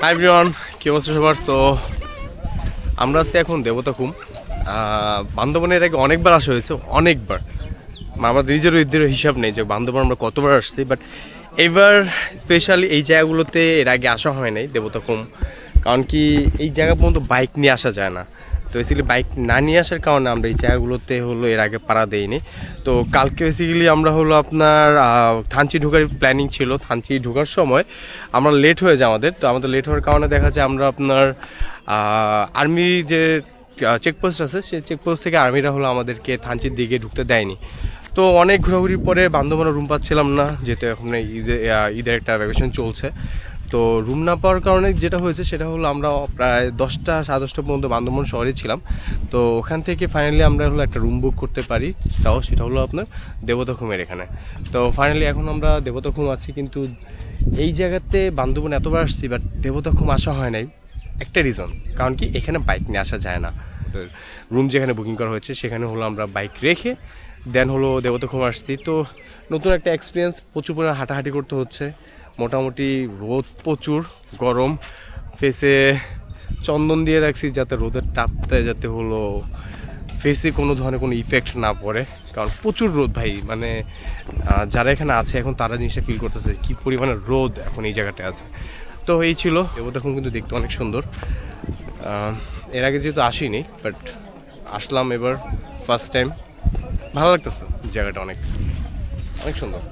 Hi everyone, কি অবস্থা সবার? সো আমরা আছি এখন দেবতাখুম। বান্দরবনের আগে অনেকবার আসা হয়েছে, অনেকবার। আমার নিজেরও ঈদের হিসাব নেই যে বান্দরবন আমরা কতবার আসছি, বাট এবার স্পেশালি এই জায়গাগুলোতে এর আগে আসা হয় নাই দেবতাখুম। কারণ কি এই জায়গা পর্যন্ত বাইক নিয়ে আসা যায় না। তো বেসিক্যালি বাইক না নিয়ে আসার কারণে আমরা এই জায়গাগুলোতে হলো এর আগে পাড়া দেইনি। তো কালকে বেসিক্যালি আমরা হলো আপনার থানচি ঢোকার প্ল্যানিং ছিল। থানচি ঢোকার সময় আমরা লেট হয়ে যায় আমাদের। তো আমাদের লেট হওয়ার কারণে দেখা যায় আমরা আপনার আর্মি যে চেকপোস্ট আছে সেই চেকপোস্ট থেকে আর্মিরা হলো আমাদেরকে থানচির দিকে ঢুকতে দেয়নি। তো অনেক ঘোরাঘুরির পরে বান্দরবনে রুম পাচ্ছিলাম না, যেহেতু এখন ঈদের একটা ভ্যাকেশন চলছে। তো রুম না পাওয়ার কারণে যেটা হয়েছে সেটা হলো আমরা প্রায় 10টা 10:30 পর্যন্ত বান্দরবন শহরে ছিলাম। তো ওখান থেকে ফাইনালি আমরা হলো একটা রুম বুক করতে পারি, তাও সেটা হলো আপনার দেবতাখুমের এখানে। তো ফাইনালি এখন আমরা দেবতাখুম আছি, কিন্তু এই জায়গাতে বান্দরবন এতবার আসছি বাট দেবতাখুম আসা হয় নাই। একটা রিজন, কারণ কি এখানে বাইক নিয়ে আসা যায় না। তো রুম যেখানে বুকিং করা হয়েছে সেখানে হলো আমরা বাইক রেখে দেন হলো দেবতাখুম আসছি। তো নতুন একটা এক্সপিরিয়েন্স, প্রচুর পরিমাণে হাঁটাহাঁটি করতে হচ্ছে। মোটামুটি রোদ প্রচুর, গরম। ফেসে চন্দন দিয়ে রাখছি যাতে রোদের তাপতে যাতে হলো ফেসে কোনো ধরনের কোনো ইফেক্ট না পড়ে, কারণ প্রচুর রোদ ভাই। মানে যারা এখানে আছে এখন তারা জিনিসটা ফিল করতেছে কী পরিমাণে রোদ এখন এই জায়গাটায় আছে। তো এই ছিল দেবতাখুম, কিন্তু দেখতে অনেক সুন্দর। এর আগে যেহেতু আসিনি, বাট আসলাম এবার ফার্স্ট টাইম। ভালো লাগতেছে জায়গাটা, অনেক অনেক সুন্দর।